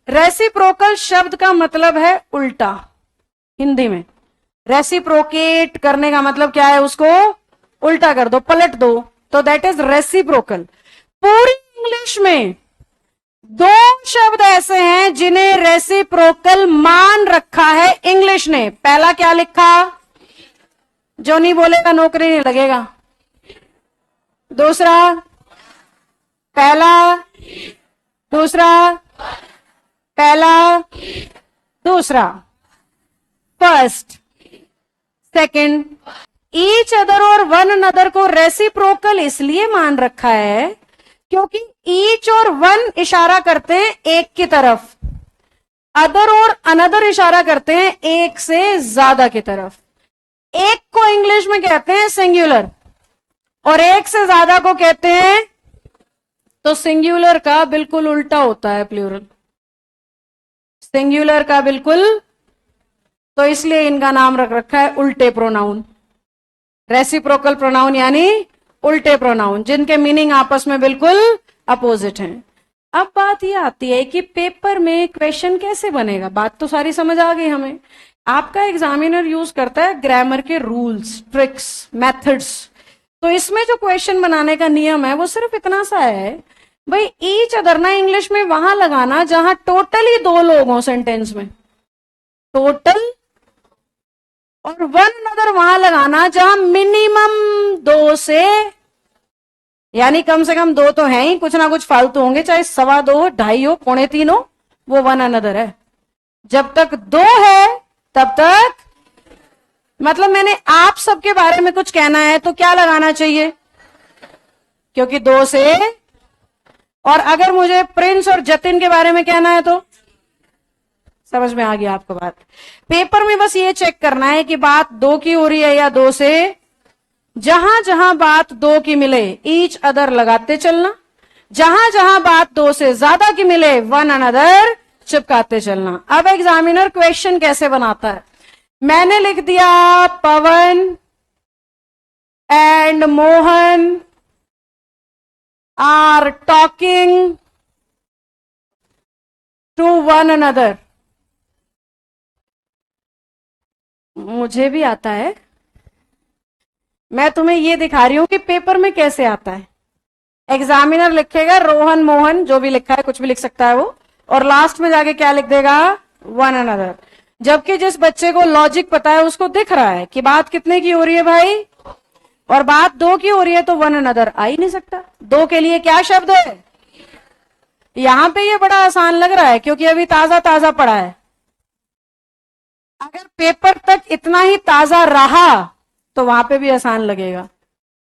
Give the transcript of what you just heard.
Reciprocal शब्द का मतलब है उल्टा। हिंदी में रेसिप्रोकेट करने का मतलब क्या है? उसको उल्टा कर दो, पलट दो, तो दैट इज रेसिप्रोकल। पूरी इंग्लिश में दो शब्द ऐसे हैं जिन्हें रेसिप्रोकल मान रखा है इंग्लिश ने। पहला क्या लिखा? जो नहीं बोलेगा नौकरी नहीं लगेगा। दूसरा, पहला, दूसरा, पहला, दूसरा, फर्स्ट, सेकंड। ईच अदर और वन अनदर को रेसिप्रोकल इसलिए मान रखा है क्योंकि ईच और वन इशारा करते हैं एक की तरफ, अदर और अनदर इशारा करते हैं एक से ज्यादा की तरफ। एक को इंग्लिश में कहते हैं सिंगुलर और एक से ज्यादा को कहते हैं, तो सिंगुलर का बिल्कुल उल्टा होता है प्लूरल, सिंगुलर का बिल्कुल। तो इसलिए इनका नाम रख रखा है उल्टे प्रोनाउन, रेसिप्रोकल प्रोनाउन यानी उल्टे प्रोनाउन, जिनके मीनिंग आपस में बिल्कुल अपोजिट हैं। अब बात यह आती है कि पेपर में क्वेश्चन कैसे बनेगा। बात तो सारी समझ आ गई हमें। आपका एग्जामिनर यूज करता है ग्रामर के रूल्स, ट्रिक्स, मेथड्स। तो इसमें जो क्वेश्चन बनाने का नियम है वो सिर्फ इतना सा है, भाई ईच अदर ना इंग्लिश में वहां लगाना जहां टोटली दो लोग हों सेंटेंस में, टोटल, और वन अनदर वहां लगाना जहां मिनिमम दो से, यानी कम से कम दो तो है ही, कुछ ना कुछ फालतू होंगे, चाहे 2.25 हो, 2.5 हो, 2.75 हो, वो वन अनदर है। जब तक दो है तब तक, मतलब मैंने आप सबके बारे में कुछ कहना है तो क्या लगाना चाहिए? क्योंकि दो से। और अगर मुझे प्रिंस और जतिन के बारे में कहना है तो समझ में आ गया आपको बात। पेपर में बस ये चेक करना है कि बात दो की हो रही है या दो से। जहां जहां बात दो की मिले ईच अदर लगाते चलना, जहां जहां बात दो से ज्यादा की मिले वन अनदर चिपकाते चलना। अब एग्जामिनर क्वेश्चन कैसे बनाता है? मैंने लिख दिया Pawan and Mohan are talking to one another. मुझे भी आता है, मैं तुम्हें ये दिखा रही हूं कि पेपर में कैसे आता है। एग्जामिनर लिखेगा रोहन मोहन, जो भी लिखा है, कुछ भी लिख सकता है वो, और लास्ट में जाके क्या लिख देगा? One another. जबकि जिस बच्चे को लॉजिक पता है उसको दिख रहा है कि बात कितने की हो रही है भाई, और बात दो की हो रही है, तो वन अनदर आ ही नहीं सकता। दो के लिए क्या शब्द है? यहां पे ये बड़ा आसान लग रहा है क्योंकि अभी ताजा ताजा पढ़ा है। अगर पेपर तक इतना ही ताजा रहा तो वहां पे भी आसान लगेगा।